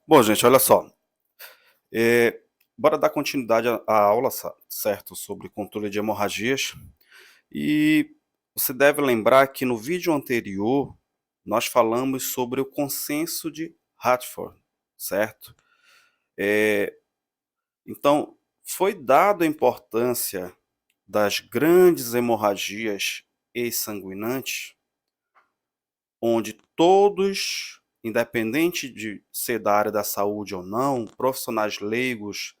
Bom, gente, olha só. eh, Bora dar continuidade à aula, certo? Sobre controle de hemorragias. E você deve lembrar que no vídeo anterior nós falamos sobre o consenso de Hartford, certo? Eh, então, foi dado a importância das grandes hemorragias exsanguinantes, onde todos, independente de ser da área da saúde ou não, profissionais leigos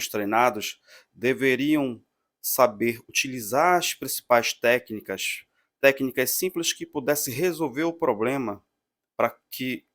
treinados, deveriam saber utilizar as principais técnicas simples que pudessem resolver o problema, para que,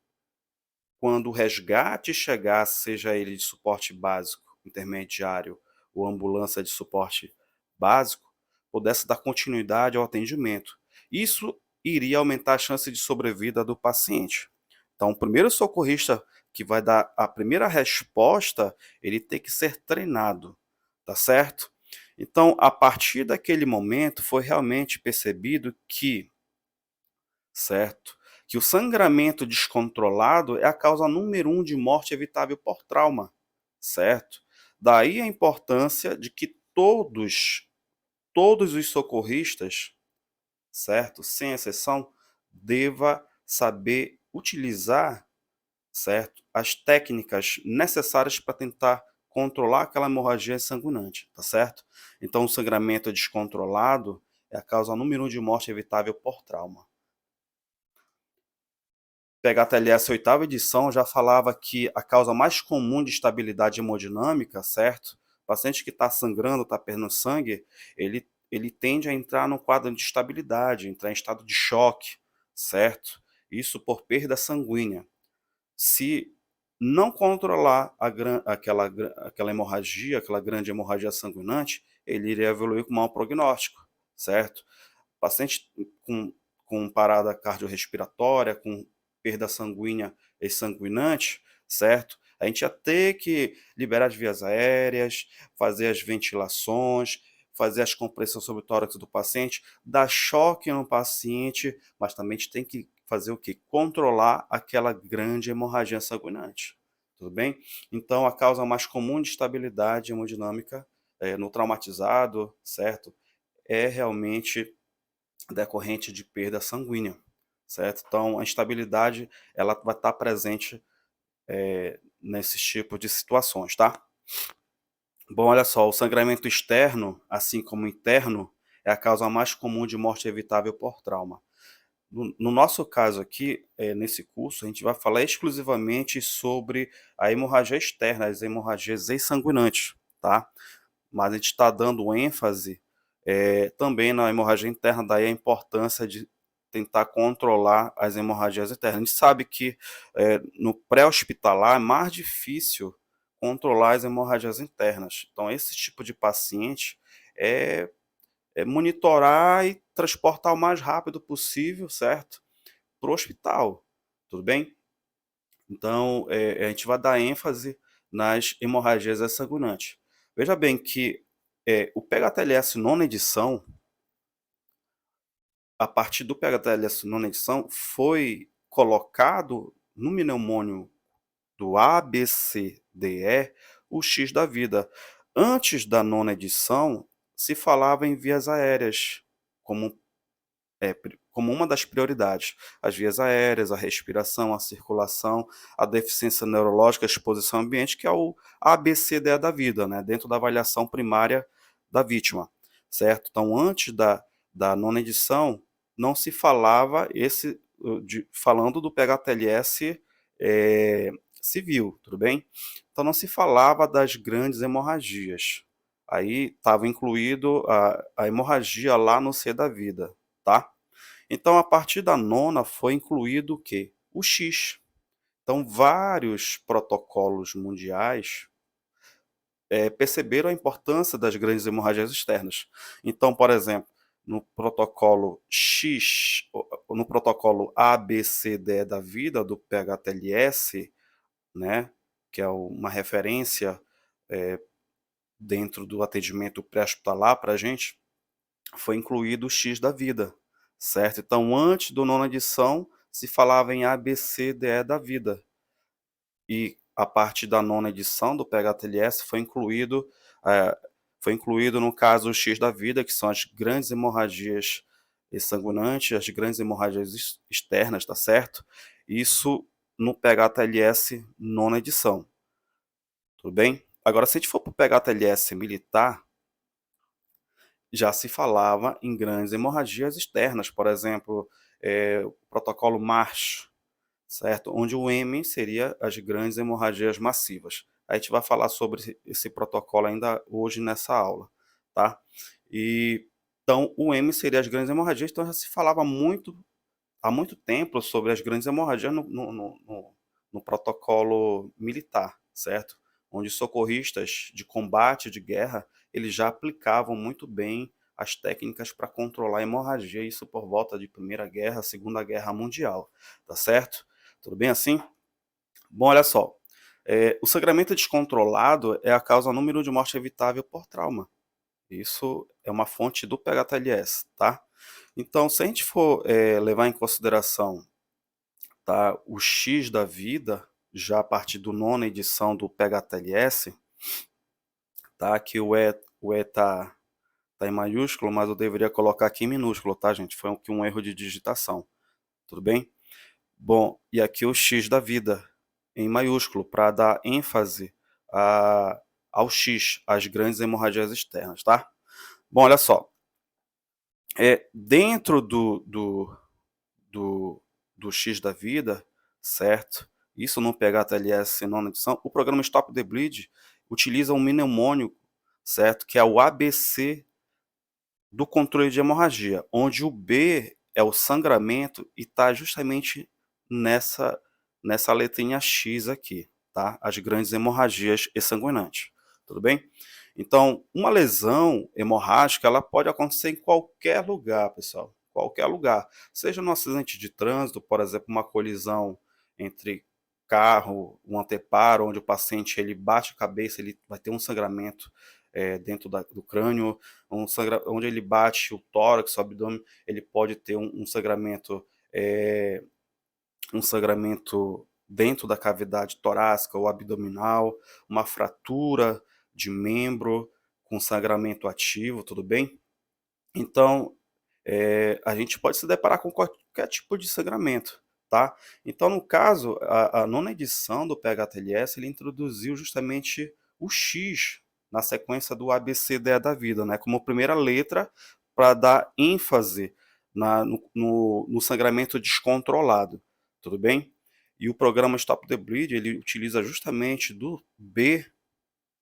quando o resgate chegasse, seja ele de suporte básico, intermediário ou ambulância de suporte básico, pudesse dar continuidade ao atendimento. Isso iria aumentar a chance de sobrevida do paciente. Então, o primeiro socorrista que vai dar a primeira resposta, ele tem que ser treinado, tá certo? Então, a partir daquele momento, foi realmente percebido que, certo? Que o sangramento descontrolado é a causa número um de morte evitável por trauma, certo? Daí a importância de que todos os socorristas, certo? Sem exceção, deva saber utilizar, certo? As técnicas necessárias para tentar controlar aquela hemorragia sanguinante, tá certo? Então, o sangramento descontrolado é a causa número um de morte evitável por trauma. PHTLS oitava edição já falava que a causa mais comum de estabilidade hemodinâmica, certo? O paciente que está sangrando, está perdendo sangue, ele tende a entrar num quadro de estabilidade, entrar em estado de choque, certo? Isso por perda sanguínea. Se não controlar aquela hemorragia, aquela grande hemorragia sanguinante, ele iria evoluir com mau prognóstico, certo? Paciente com parada cardiorrespiratória, com perda sanguínea exsanguinante, certo? A gente ia ter que liberar as vias aéreas, fazer as ventilações, fazer as compressões sobre o tórax do paciente, dar choque no paciente, mas também a gente tem que fazer o quê? Controlar aquela grande hemorragia sanguinante, tudo bem? Então, a causa mais comum de estabilidade hemodinâmica no traumatizado, certo? É realmente decorrente de perda sanguínea, certo? Então, a instabilidade ela vai estar presente nesses tipos de situações, tá? Bom, olha só, o sangramento externo, assim como interno, é a causa mais comum de morte evitável por trauma. No nosso caso aqui, nesse curso, a gente vai falar exclusivamente sobre a hemorragia externa, as hemorragias exsanguinantes, tá? Mas a gente está dando ênfase também na hemorragia interna, daí a importância de tentar controlar as hemorragias internas. A gente sabe que no pré-hospitalar é mais difícil controlar as hemorragias internas. Então, esse tipo de paciente é, é monitorar e transportar o mais rápido possível, certo? Para o hospital, tudo bem? Então, a gente vai dar ênfase nas hemorragias exsanguinantes. Veja bem que o PHTLS nona edição, a partir do PHTLS nona edição, foi colocado no mnemônio do ABCDE o X da vida. Antes da nona edição, se falava em vias aéreas como como uma das prioridades. As vias aéreas, a respiração, a circulação, a deficiência neurológica, a exposição ao ambiente, que é o ABCDE da vida, né, dentro da avaliação primária da vítima, certo? Então, antes da nona edição, não se falava falando do PHTLS civil, tudo bem? Então, não se falava das grandes hemorragias. Aí estava incluído a hemorragia lá no C da vida, tá? Então, a partir da nona foi incluído o quê? O X. Então, vários protocolos mundiais perceberam a importância das grandes hemorragias externas. Então, por exemplo, no protocolo X, no protocolo ABCDE da vida, do PHTLS, né, que é uma referência dentro do atendimento pré-hospitalar para a gente, foi incluído o X da vida, certo? Então, antes do nona edição, se falava em ABCDE da vida. e a partir da nona edição do PHTLS eh, foi incluído no caso o X da vida, que são as grandes hemorragias sanguinantes, as grandes hemorragias externas, tá certo? Isso no PHTLS nona edição, tudo bem? Agora, se a gente for para o PHTLS militar, já se falava em grandes hemorragias externas, por exemplo, o protocolo MARCH, certo? Onde o M seria as grandes hemorragias massivas. A gente vai falar sobre esse protocolo ainda hoje nessa aula, tá? E então o M seria as grandes hemorragias, então já se falava muito há muito tempo sobre as grandes hemorragias no protocolo militar, certo? Onde socorristas de combate, de guerra, eles já aplicavam muito bem as técnicas para controlar a hemorragia, isso por volta de Primeira Guerra, Segunda Guerra Mundial, tá certo? Tudo bem assim? Bom, olha só, o sangramento descontrolado é a causa número de morte evitável por trauma. Isso é uma fonte do PHTLS, tá? Então, se a gente for levar em consideração, tá, o X da vida, já a partir do nona edição do PHTLS, tá? Que o E tá em maiúsculo, mas eu deveria colocar aqui em minúsculo, tá, gente? Foi um erro de digitação, tudo bem? Bom, e aqui o X da vida, em maiúsculo, para dar ênfase ao X, às grandes hemorragias externas, tá? Bom, olha só, dentro do X da vida, certo? Isso no PHTLS nona edição, o programa Stop the Bleed utiliza um mnemônico, certo? Que é o ABC do controle de hemorragia, onde o B é o sangramento e está justamente nessa, nessa letrinha X aqui, tá? As grandes hemorragias exsanguinantes, tudo bem? Então, uma lesão hemorrágica, ela pode acontecer em qualquer lugar, pessoal, qualquer lugar. Seja num acidente de trânsito, por exemplo, uma colisão entre carro, um anteparo, onde o paciente ele bate a cabeça, ele vai ter um sangramento dentro do crânio, onde ele bate o tórax, o abdômen, ele pode ter um sangramento dentro da cavidade torácica ou abdominal, uma fratura de membro com sangramento ativo, tudo bem? Então, a gente pode se deparar com qualquer tipo de sangramento, tá? Então, no caso, a nona edição do PHTLS, ele introduziu justamente o X na sequência do ABCDE da vida, né? Como primeira letra para dar ênfase no sangramento descontrolado, tudo bem? E o programa Stop the Bleed, ele utiliza justamente do B,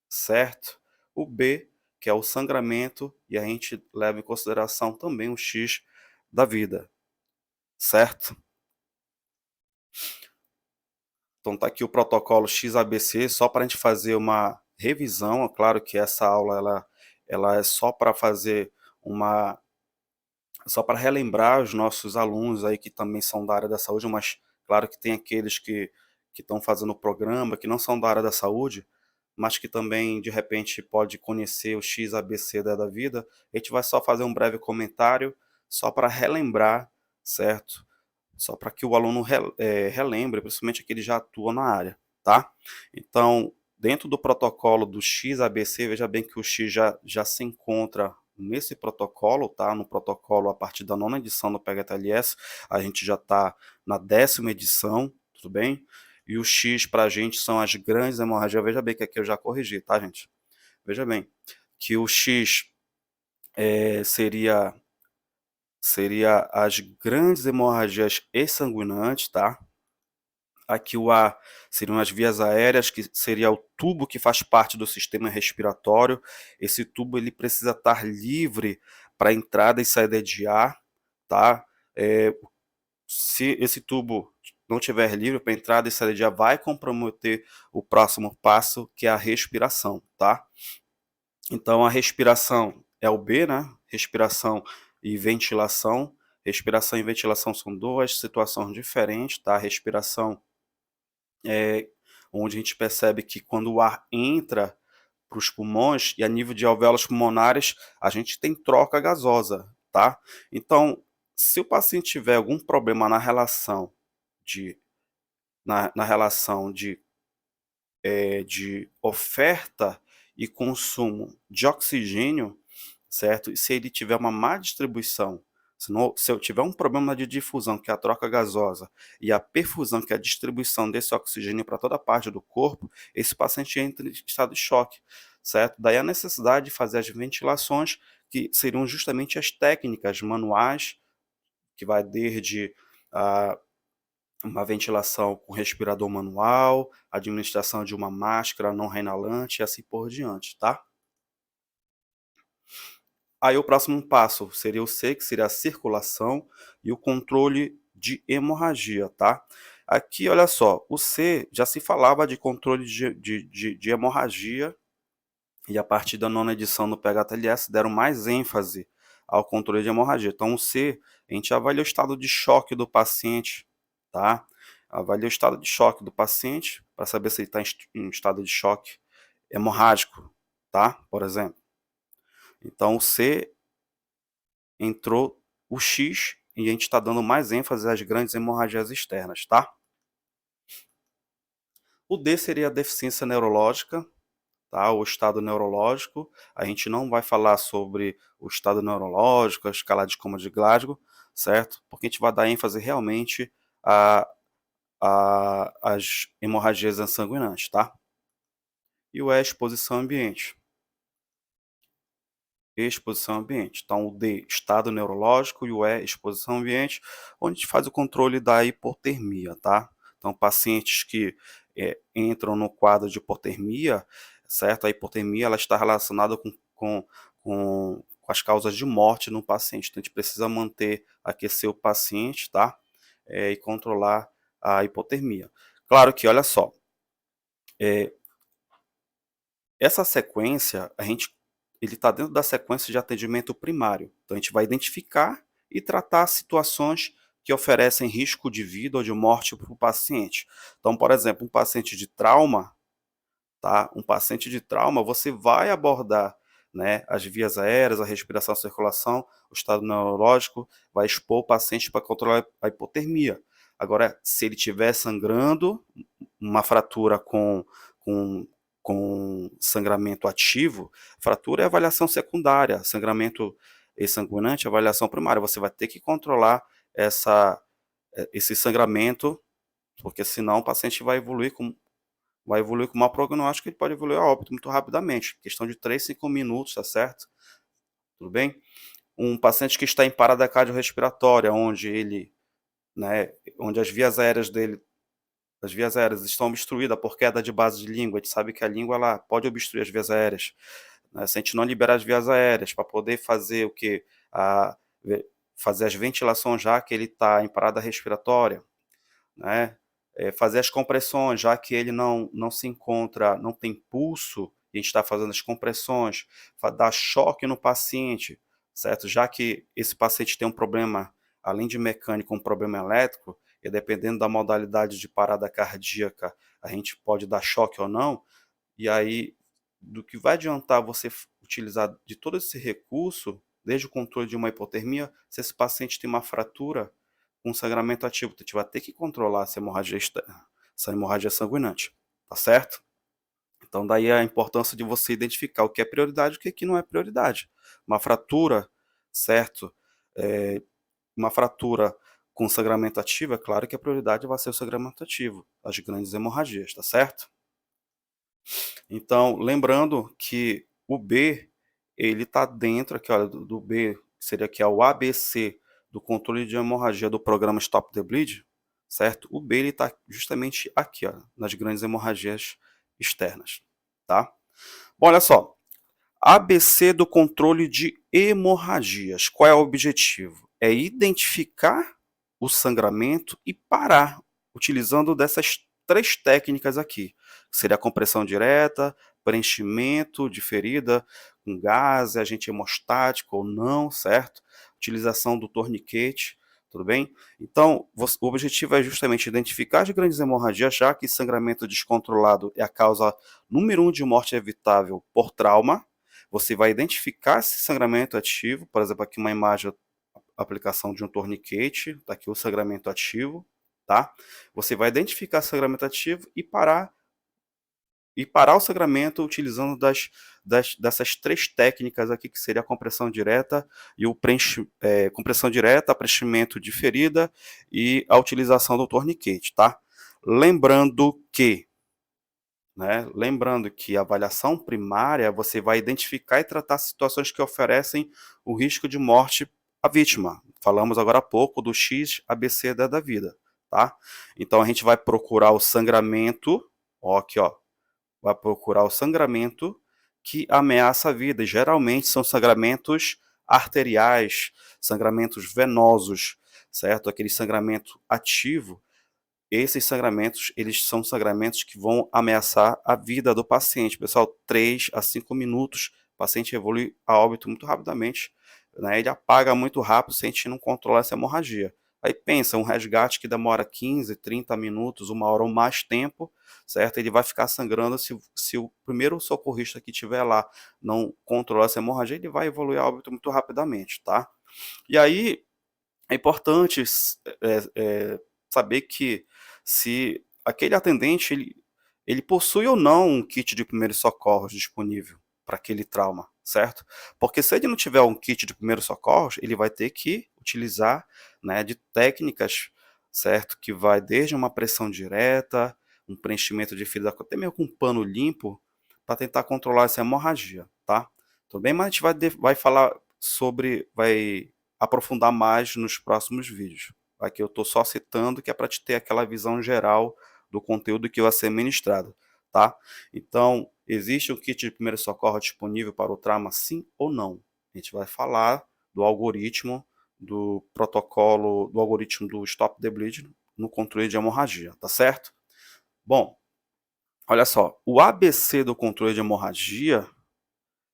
certo? O B, que é o sangramento, e a gente leva em consideração também o X da vida, certo? Então tá aqui o protocolo XABC, só para a gente fazer uma revisão. É claro que essa aula ela é só para fazer uma só para relembrar os nossos alunos aí que também são da área da saúde, mas claro que tem aqueles que estão fazendo o programa, que não são da área da saúde, mas que também de repente pode conhecer o XABC da vida. A gente vai só fazer um breve comentário, só para relembrar, certo? Só para que o aluno relembre, principalmente que ele já atua na área, tá? Então, dentro do protocolo do XABC, veja bem que o X já se encontra nesse protocolo, tá? No protocolo a partir da nona edição do PHTLS, a gente já está na 10ª edição, tudo bem? E o X para a gente são as grandes hemorragias. Veja bem que aqui eu já corrigi, tá, gente? Veja bem que o X seria as grandes hemorragias exsanguinantes, tá? Aqui o A seriam as vias aéreas, que seria o tubo que faz parte do sistema respiratório. Esse tubo ele precisa estar livre para entrada e saída de ar, tá? Se esse tubo não estiver livre para entrada e saída de ar, vai comprometer o próximo passo, que é a respiração, tá? Então a respiração é o B, né? Respiração e ventilação. Respiração e ventilação são duas situações diferentes, tá? A respiração é onde a gente percebe que quando o ar entra para os pulmões e a nível de alvéolos pulmonares, a gente tem troca gasosa, tá? Então, se o paciente tiver algum problema na relação de de oferta e consumo de oxigênio, certo? E se ele tiver uma má distribuição, se eu tiver um problema de difusão, que é a troca gasosa, e a perfusão, que é a distribuição desse oxigênio para toda parte do corpo, esse paciente entra em estado de choque, certo? Daí a necessidade de fazer as ventilações, que seriam justamente as técnicas manuais, que vai desde a uma ventilação com respirador manual, administração de uma máscara não reinalante e assim por diante, tá? Aí o próximo passo seria o C, que seria a circulação e o controle de hemorragia, tá? Aqui, olha só, o C já se falava de controle de hemorragia, e a partir da nona edição do PHTLS deram mais ênfase ao controle de hemorragia. Então, o C, a gente avalia o estado de choque do paciente, tá? Avalia o estado de choque do paciente para saber se ele está em estado de choque hemorrágico, tá? Por exemplo. Então, o C entrou o X e a gente está dando mais ênfase às grandes hemorragias externas, tá? O D seria a deficiência neurológica, tá? O estado neurológico. A gente não vai falar sobre o estado neurológico, a escala de coma de Glasgow, certo? Porque a gente vai dar ênfase realmente a, às hemorragias sanguinantes, tá? E o E é exposição ambiente. Exposição ambiente. Então, o D, estado neurológico, e o E, exposição ambiente, onde a gente faz o controle da hipotermia, tá? Então, pacientes que entram no quadro de hipotermia, certo? A hipotermia ela está relacionada com as causas de morte no paciente. Então, a gente precisa manter, aquecer o paciente, tá? E controlar a hipotermia. Claro que, olha só, é, essa sequência, ele está dentro da sequência de atendimento primário. Então, a gente vai identificar e tratar situações que oferecem risco de vida ou de morte para o paciente. Então, por exemplo, um paciente de trauma, tá? Um paciente de trauma, você vai abordar, né, as vias aéreas, a respiração, a circulação, o estado neurológico, vai expor o paciente para controlar a hipotermia. Agora, se ele estiver sangrando, uma fratura com, com sangramento ativo, fratura é avaliação secundária, sangramento exsanguinante é avaliação primária. Você vai ter que controlar esse sangramento, porque senão o paciente vai evoluir com mau prognóstico, ele pode evoluir a óbito muito rapidamente, questão de 3, 5 minutos, tá certo? Tudo bem? Um paciente que está em parada cardiorrespiratória, onde né, onde as vias aéreas estão obstruídas por queda de base de língua. A gente sabe que a língua ela pode obstruir as vias aéreas, né? Se a gente não liberar as vias aéreas para poder fazer o que? Fazer as ventilações, já que ele está em parada respiratória, né? Fazer as compressões, já que ele não se encontra, não tem pulso, e a gente está fazendo as compressões, dar choque no paciente, certo? Já que esse paciente tem um problema, além de mecânico, um problema elétrico, e dependendo da modalidade de parada cardíaca, a gente pode dar choque ou não, e aí, do que vai adiantar você utilizar de todo esse recurso, desde o controle de uma hipotermia, se esse paciente tem uma fratura com sangramento ativo, a gente vai ter que controlar essa hemorragia externa, essa hemorragia sanguinante, tá certo? Então daí a importância de você identificar o que é prioridade e o que não é prioridade. Uma fratura, certo? É, uma fratura com sangramento ativo, é claro que a prioridade vai ser o sangramento ativo, as grandes hemorragias, tá certo? Então, lembrando que o B, ele está dentro aqui, olha, do B, seria aqui o ABC do controle de hemorragia do programa Stop the Bleed, certo? O B ele está justamente aqui, ó, nas grandes hemorragias externas, tá? Bom, olha só, ABC do controle de hemorragias. Qual é o objetivo? É identificar o sangramento e parar, utilizando dessas 3 técnicas aqui. Seria a compressão direta, preenchimento de ferida com gás, agente hemostático ou não, certo? Utilização do torniquete, tudo bem? Então, o objetivo é justamente identificar as grandes hemorragias, já que sangramento descontrolado é a causa número 1 de morte evitável por trauma. Você vai identificar esse sangramento ativo, por exemplo, aqui uma imagem, aplicação de um torniquete, está aqui o sangramento ativo, tá? Você vai identificar o sangramento ativo e parar e parar o sangramento utilizando dessas 3 técnicas aqui, que seria a compressão direta e o compressão direta, preenchimento de ferida e a utilização do torniquete, tá? Lembrando que, a avaliação primária, você vai identificar e tratar situações que oferecem o risco de morte à vítima. Falamos agora há pouco do X, ABC da vida, tá? Então a gente vai procurar o sangramento, ó, aqui, ó, vai procurar o sangramento que ameaça a vida. E geralmente são sangramentos arteriais, sangramentos venosos, certo? Aquele sangramento ativo. Esses sangramentos, eles são sangramentos que vão ameaçar a vida do paciente. Pessoal, 3 a 5 minutos, o paciente evolui a óbito muito rapidamente, né? Ele apaga muito rápido se a gente não controlar essa hemorragia. Aí pensa, um resgate que demora 15, 30 minutos, 1 hora ou mais tempo, certo? Ele vai ficar sangrando se o primeiro socorrista que estiver lá não controlar essa hemorragia, ele vai evoluir a óbito muito rapidamente, tá? E aí, é importante saber que se aquele atendente ele possui ou não um kit de primeiros socorros disponível para aquele trauma, certo? Porque se ele não tiver um kit de primeiros socorros, ele vai ter que utilizar, né, de técnicas, certo? Que vai desde uma pressão direta, um preenchimento de ferida, até mesmo com um pano limpo, para tentar controlar essa hemorragia, tá? Tudo bem? Mas a gente vai falar vai aprofundar mais nos próximos vídeos. Aqui eu estou só citando que é para te ter aquela visão geral do conteúdo que vai ser ministrado, tá? Então, existe um kit de primeiro socorro disponível para o trauma, sim ou não? A gente vai falar do algoritmo, do protocolo, do algoritmo do Stop the Bleed no controle de hemorragia, tá certo? Bom, olha só, o ABC do controle de hemorragia,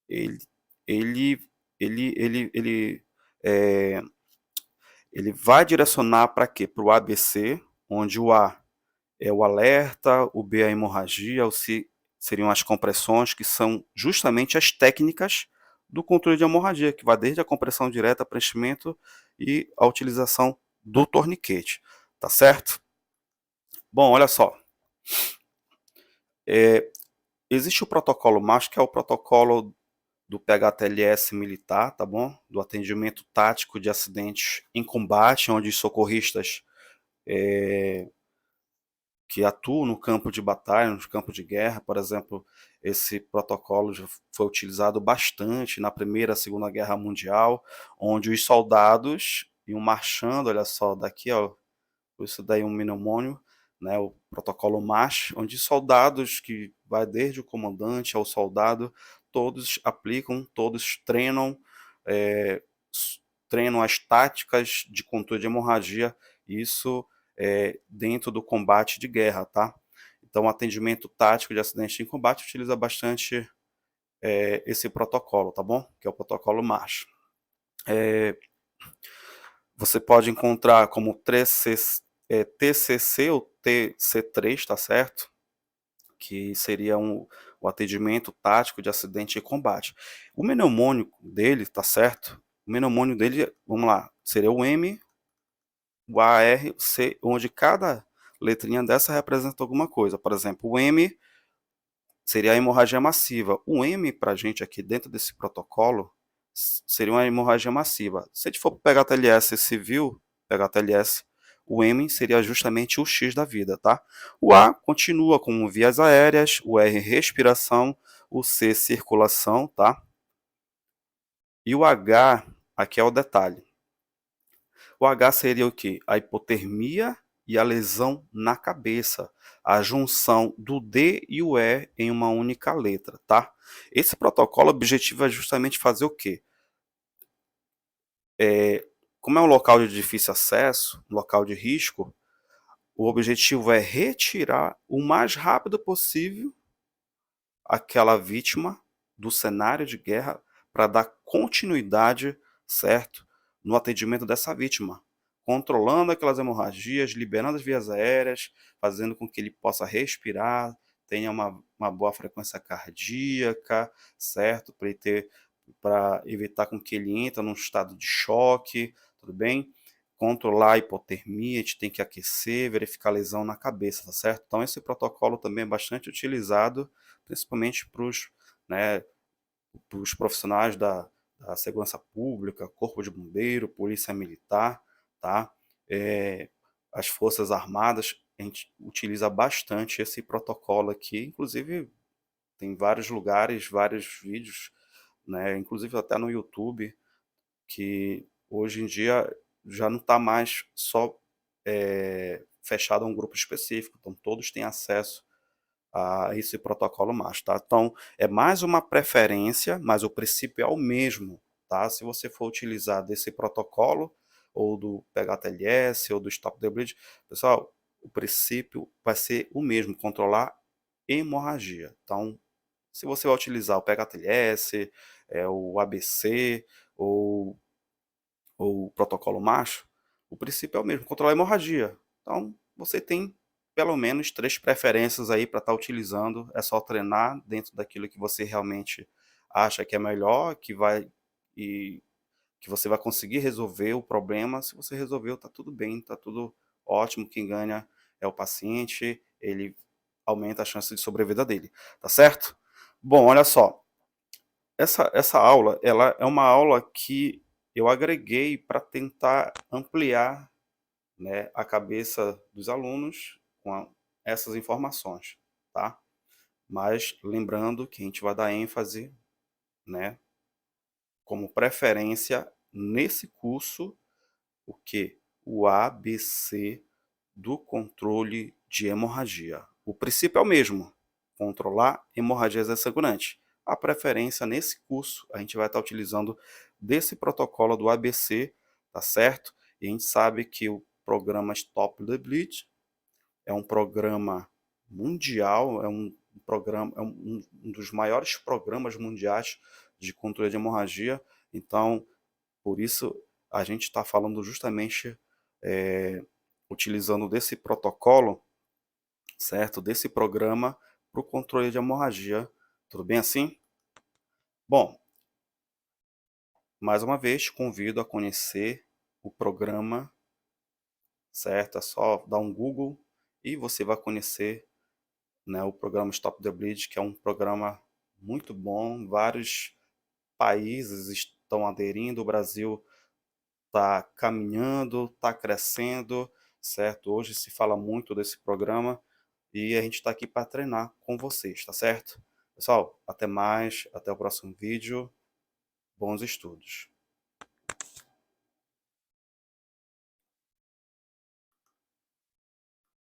ele, ele, ele é, ele vai direcionar para quê? Para o ABC, onde o A é o alerta, o B é a hemorragia, o C seriam as compressões, que são justamente as técnicas do controle de hemorragia, que vai desde a compressão direta, preenchimento e a utilização do torniquete, tá certo? Bom, olha só, existe o protocolo MASH, que é o protocolo do PHTLS militar, tá bom? Do atendimento tático de acidentes em combate, onde os socorristas que atuam no campo de batalha, no campo de guerra, por exemplo, esse protocolo já foi utilizado bastante na Primeira e Segunda Guerra Mundial, onde os soldados iam marchando, olha só, daqui, ó, isso daí é um mnemônio, né, o protocolo MASH, onde soldados que vai desde o comandante ao soldado, todos aplicam, todos treinam, é, treinam as táticas de controle de hemorragia, isso dentro do combate de guerra, tá? Então, o atendimento tático de acidente em combate utiliza bastante esse protocolo, tá bom? Que é o protocolo MASH. Você pode encontrar como TCC ou TC3, tá certo? Que seria o atendimento tático de acidente e combate. O mnemônico dele, tá certo? O mnemônio dele, vamos lá, seria o M, o A, R, o C, onde cada letrinha dessa representa alguma coisa. Por exemplo, o M seria a hemorragia massiva. O M, para a gente aqui dentro desse protocolo, seria uma hemorragia massiva. Se a gente for pegar TLS civil, pegar TLS, o M seria justamente o X da vida, tá? O A continua com vias aéreas, o R respiração, o C circulação, tá? E o H, aqui é o detalhe. O H seria o quê? A hipotermia e a lesão na cabeça, a junção do D e o E em uma única letra, tá? Esse protocolo, o objetivo é justamente fazer o quê? Como é um local de difícil acesso, um local de risco, o objetivo é retirar o mais rápido possível aquela vítima do cenário de guerra para dar continuidade, certo, no atendimento dessa vítima, controlando aquelas hemorragias, liberando as vias aéreas, fazendo com que ele possa respirar, tenha uma boa frequência cardíaca, certo, para evitar com que ele entre num estado de choque, tudo bem? controlar a hipotermia, a gente tem que aquecer, verificar a lesão na cabeça, tá certo? Então esse protocolo também é bastante utilizado, principalmente para os, né, pros profissionais da segurança pública, corpo de bombeiro, polícia militar, tá? As forças armadas, a gente utiliza bastante esse protocolo aqui, inclusive tem vários lugares, vários vídeos, né, inclusive até no YouTube, que hoje em dia já não está mais só fechado a um grupo específico, então todos têm acesso a esse protocolo MASH, tá? Então é mais uma preferência, mas o princípio é o mesmo, tá? Se você for utilizar desse protocolo, ou do PHTLS, ou do Stop the Bleed, pessoal, o princípio vai ser o mesmo, controlar hemorragia. Então, se você vai utilizar o PHTLS, o ABC, ou o protocolo macho, o princípio é o mesmo, controlar a hemorragia. Então, você tem pelo menos 3 preferências aí para estar utilizando, é só treinar dentro daquilo que você realmente acha que é melhor, e que você vai conseguir resolver o problema. Se você resolveu, tá tudo bem, tá tudo ótimo, quem ganha é o paciente, ele aumenta a chance de sobrevida dele, tá certo? Bom, olha só, essa aula, ela é uma aula que eu agreguei para tentar ampliar, né, a cabeça dos alunos com essas informações, tá? Mas lembrando que a gente vai dar ênfase, né, como preferência nesse curso, o que? O ABC do controle de hemorragia. O princípio é o mesmo, controlar hemorragias exsanguinantes. A preferência nesse curso, a gente vai estar utilizando desse protocolo do ABC, tá certo? E a gente sabe que o programa Stop the Bleed é um programa mundial, um dos maiores programas mundiais de controle de hemorragia. Então, por isso, a gente está falando justamente, eh, utilizando desse protocolo, certo? Desse programa para o controle de hemorragia. Tudo bem assim? Bom, mais uma vez, te convido a conhecer o programa, certo? É só dar um Google e você vai conhecer, né, o programa Stop the Bleed, que é um programa muito bom. Vários países estão aderindo, o Brasil está caminhando, está crescendo, certo? Hoje se fala muito desse programa e a gente está aqui para treinar com vocês, tá certo? Pessoal, até mais, até o próximo vídeo, bons estudos.